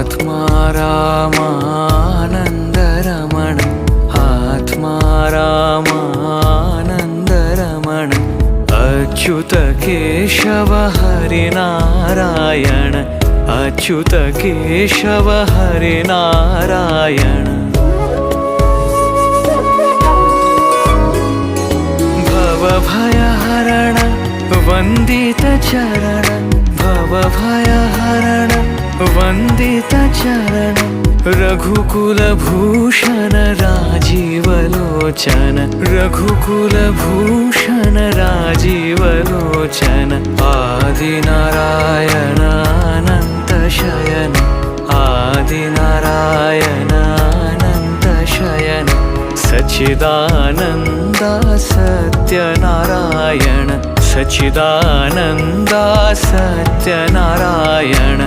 आत्मा रामानन्दरमण आत्मा रामानन्दरमण अच्युत केशव हरिनारायण अच्युत केशव हरिनारायण भवभयहरण वन्दित चरण भवभयहरण वन्दित चरण रघुकुलभूषण राजीवलोचन रघुकुलभूषण राजीवलोचन आदिनारायण अनंत शयन आदिनारायण अनंत शयन सच्चिदानन्द सत्यनारायण सच्चिदानन्द सत्यनारायण